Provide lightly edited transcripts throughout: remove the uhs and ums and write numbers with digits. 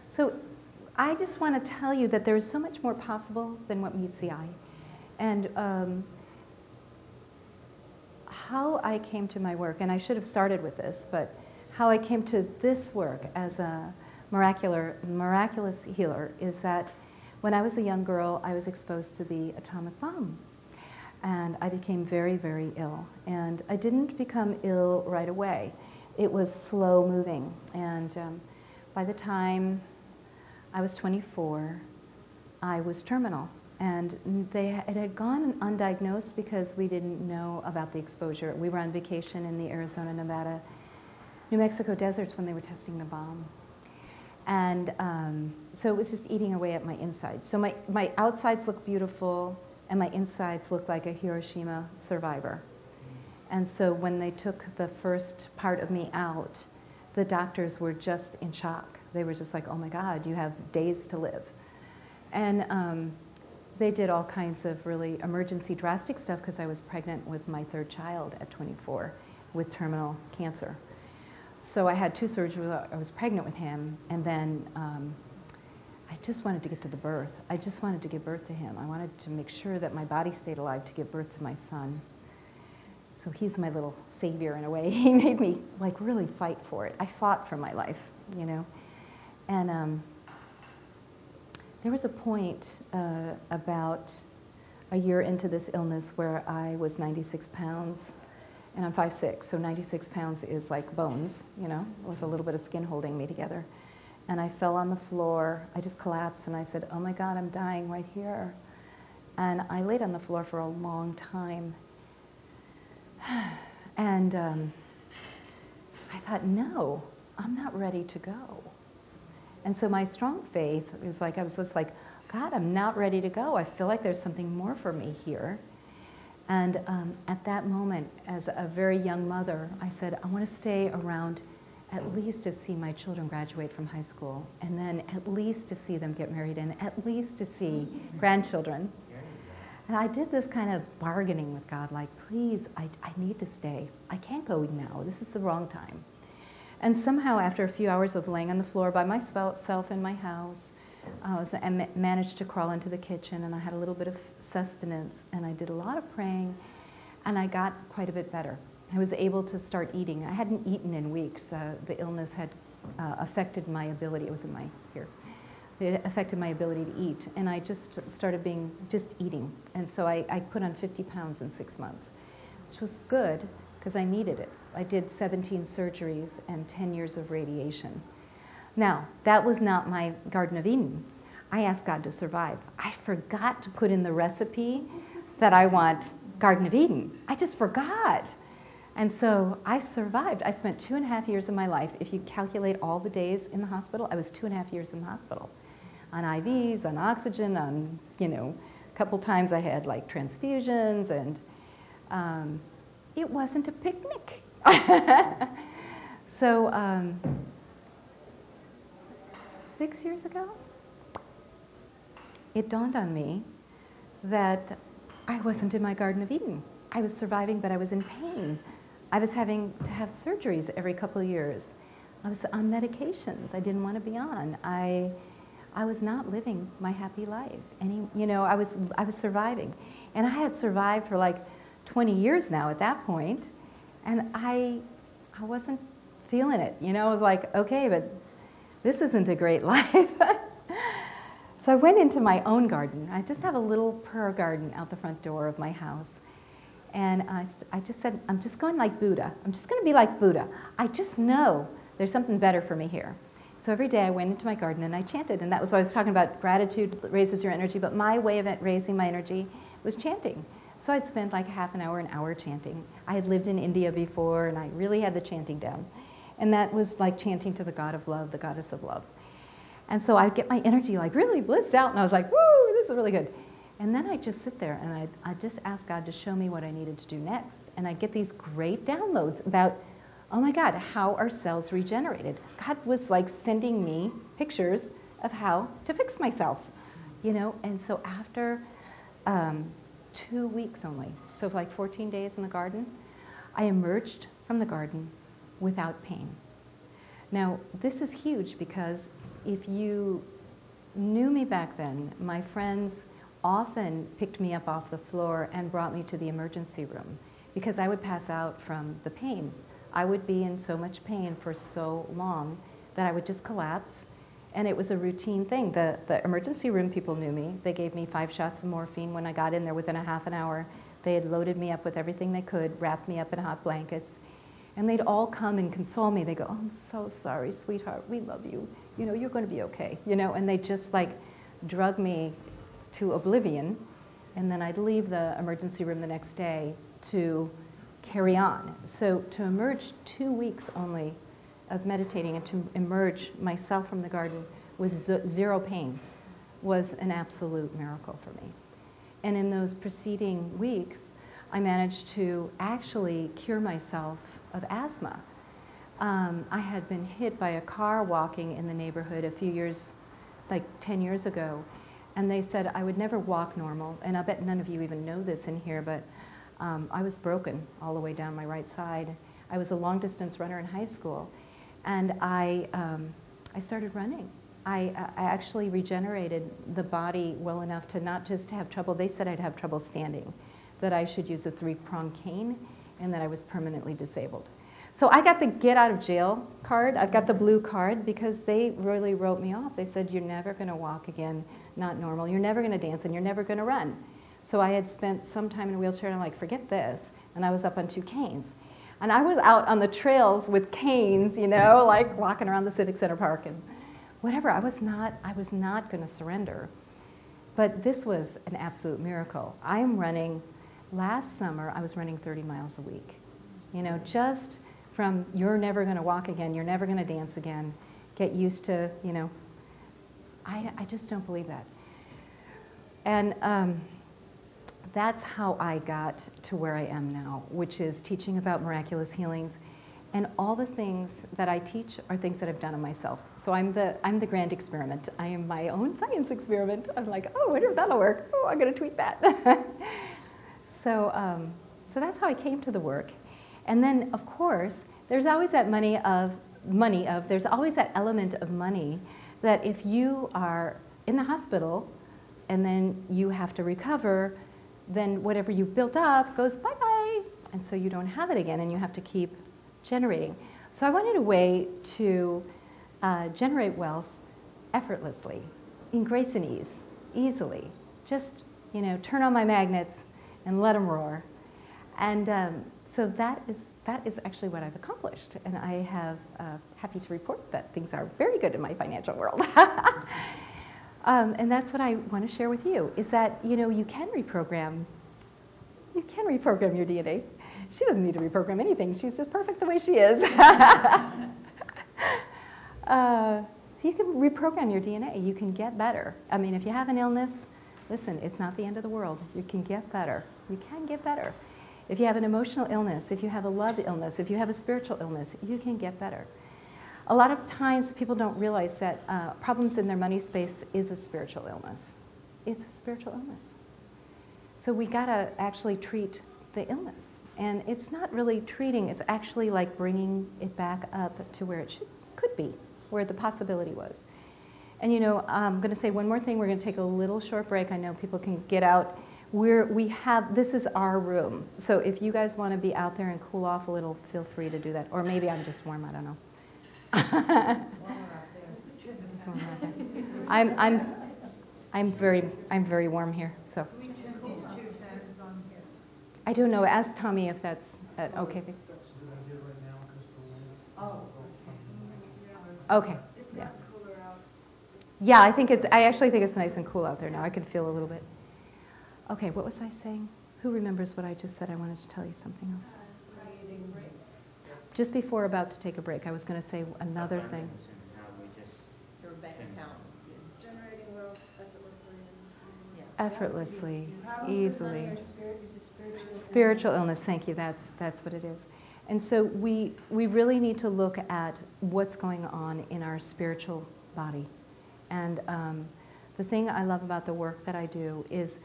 So I just want to tell you that there is so much more possible than what meets the eye. And how I came to my work, and I should have started with this, but how I came to this work as a miraculous healer is that when I was a young girl, I was exposed to the atomic bomb. And I became very, very ill. And I didn't become ill right away. It was slow moving. And by the time I was 24, I was terminal. And it had gone undiagnosed because we didn't know about the exposure. We were on vacation in the Arizona, Nevada, New Mexico deserts when they were testing the bomb. And so it was just eating away at my insides. So my outsides look beautiful, and my insides look like a Hiroshima survivor. And so when they took the first part of me out, the doctors were just in shock. They were just like, oh my God, you have days to live. And they did all kinds of really emergency drastic stuff because I was pregnant with my third child at 24 with terminal cancer. So I had 2 surgeries. I was pregnant with him, and then I just wanted to get to the birth. I just wanted to give birth to him. I wanted to make sure that my body stayed alive to give birth to my son. So he's my little savior in a way. He made me like really fight for it. I fought for my life, you know. And there was a point about a year into this illness where I was 96 pounds, and I'm 5'6", so 96 pounds is like bones, you know, with a little bit of skin holding me together. And I fell on the floor. I just collapsed, and I said, oh my God, I'm dying right here. And I laid on the floor for a long time. And I thought, no, I'm not ready to go. And so my strong faith was like, I was just like, God, I'm not ready to go. I feel like there's something more for me here. And at that moment, as a very young mother, I said, I want to stay around at least to see my children graduate from high school, and then at least to see them get married, and at least to see grandchildren. And I did this kind of bargaining with God, like, please, I need to stay. I can't go now. This is the wrong time. And somehow, after a few hours of laying on the floor by myself in my house, I managed to crawl into the kitchen, and I had a little bit of sustenance, and I did a lot of praying, and I got quite a bit better. I was able to start eating. I hadn't eaten in weeks. The illness had affected my ability. It was in my here. It affected my ability to eat, and I just started just eating. And so I put on 50 pounds in 6 months, which was good because I needed it. I did 17 surgeries and 10 years of radiation. Now, that was not my Garden of Eden. I asked God to survive. I forgot to put in the recipe that I want Garden of Eden. I just forgot. And so I survived. I spent 2.5 years of my life. If you calculate all the days in the hospital, I was 2.5 years in the hospital. On IVs, on oxygen, on, you know, a couple times I had like transfusions, and it wasn't a picnic. So 6 years ago, it dawned on me that I wasn't in my Garden of Eden. I was surviving, but I was in pain. I was having to have surgeries every couple of years. I was on medications I didn't want to be on. I was not living my happy life. You know, I was surviving. And I had survived for like 20 years now at that point, and I wasn't feeling it. You know, I was like, okay, but this isn't a great life. So I went into my own garden. I just have a little prayer garden out the front door of my house. And I just said, I'm just going like Buddha. I'm just going to be like Buddha. I just know there's something better for me here. So every day I went into my garden and I chanted. And that was what I was talking about. Gratitude raises your energy. But my way of raising my energy was chanting. So I'd spend like half an hour chanting. I had lived in India before, and I really had the chanting down. And that was like chanting to the God of love, the goddess of love. And so I'd get my energy like really blissed out. And I was like, woo, this is really good. And then I'd just sit there and I'd just ask God to show me what I needed to do next. And I'd get these great downloads about, oh my God, how are cells regenerated? God was like sending me pictures of how to fix myself, you know? And so after 2 weeks only, so for like 14 days in the garden, I emerged from the garden without pain. Now, this is huge because if you knew me back then, my friends often picked me up off the floor and brought me to the emergency room because I would pass out from the pain. I would be in so much pain for so long that I would just collapse, and it was a routine thing. The emergency room people knew me. They gave me 5 shots of morphine when I got in there within a half an hour. They had loaded me up with everything they could, wrapped me up in hot blankets, and they'd all come and console me. They go, "Oh, I'm so sorry, sweetheart, we love you. You know, you're going to be okay." You know, and they just like drug me to oblivion, and then I'd leave the emergency room the next day to carry on. So to emerge 2 weeks only of meditating and to emerge myself from the garden with zero pain was an absolute miracle for me. And in those preceding weeks, I managed to actually cure myself of asthma. I had been hit by a car walking in the neighborhood a few years, like 10 years ago, and they said I would never walk normal, and I bet none of you even know this in here, but I was broken all the way down my right side. I was a long-distance runner in high school, and I started running. I actually regenerated the body well enough to not just have trouble. They said I'd have trouble standing, that I should use a 3-prong cane, and that I was permanently disabled. So I got the get out of jail card. I've got the blue card because they really wrote me off. They said, "You're never going to walk again, not normal. You're never going to dance, and you're never going to run." So I had spent some time in a wheelchair, and I'm like, forget this. And I was up on 2 canes. And I was out on the trails with canes, you know, like walking around the Civic Center Park and whatever. I was not going to surrender. But this was an absolute miracle. Last summer, I was running 30 miles a week. You know, just from you're never going to walk again, you're never going to dance again, get used to, you know, I just don't believe that. And that's how I got to where I am now, which is teaching about miraculous healings. And all the things that I teach are things that I've done on myself. So I'm the grand experiment. I am my own science experiment. I'm like, oh, I wonder if that'll work. Oh, I'm going to tweet that. So that's how I came to the work. And then, of course, there's always that there's always that element of money that if you are in the hospital and then you have to recover, then whatever you've built up goes bye-bye. And so you don't have it again, and you have to keep generating. So I wanted a way to generate wealth effortlessly, in grace and ease, easily. Just, you know, turn on my magnets and let them roar. And so that is actually what I've accomplished. And I have happy to report that things are very good in my financial world. And that's what I want to share with you, is that, you know, you can reprogram your DNA. She doesn't need to reprogram anything. She's just perfect the way she is. So you can reprogram your DNA. You can get better. I mean, if you have an illness, listen, it's not the end of the world. You can get better. You can get better. If you have an emotional illness, if you have a love illness, if you have a spiritual illness, you can get better. A lot of times people don't realize that problems in their money space is a spiritual illness. It's a spiritual illness. So we gotta actually treat the illness. And it's not really treating, it's actually like bringing it back up to where it could be, where the possibility was. And you know, I'm gonna say one more thing. We're gonna take a little short break. I know people can get out. This is our room. So if you guys wanna be out there and cool off a little, feel free to do that. Or maybe I'm just warm, I don't know. It's warmer out there. I'm very warm here, so. I don't know. Ask Tommy if that's okay. That's a good idea right now because the Okay. It's Yeah. not cooler out. Yeah, I actually think it's nice and cool out there now. I can feel a little bit. Okay, what was I saying? Who remembers what I just said? I wanted to tell you something else. Creating break. Just before about to take a break, I was going to say another thing. Your bank account. Generating wealth effortlessly. Effortlessly, easily. Spiritual illness, thank you, that's what it is. And so we really need to look at what's going on in our spiritual body. And the thing I love about the work that I do is,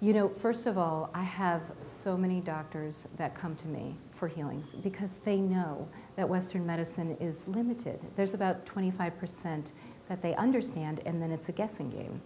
you know, first of all, I have so many doctors that come to me for healings because they know that Western medicine is limited. There's about 25% that they understand, and then it's a guessing game.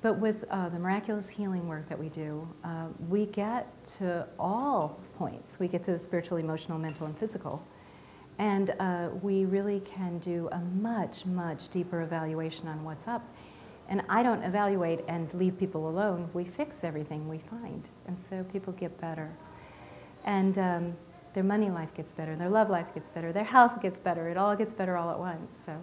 But with the miraculous healing work that we do, we get to all points. We get to the spiritual, emotional, mental, and physical. And we really can do a much, much deeper evaluation on what's up. And I don't evaluate and leave people alone. We fix everything we find. And so people get better. And their money life gets better, their love life gets better, their health gets better. It all gets better all at once. So.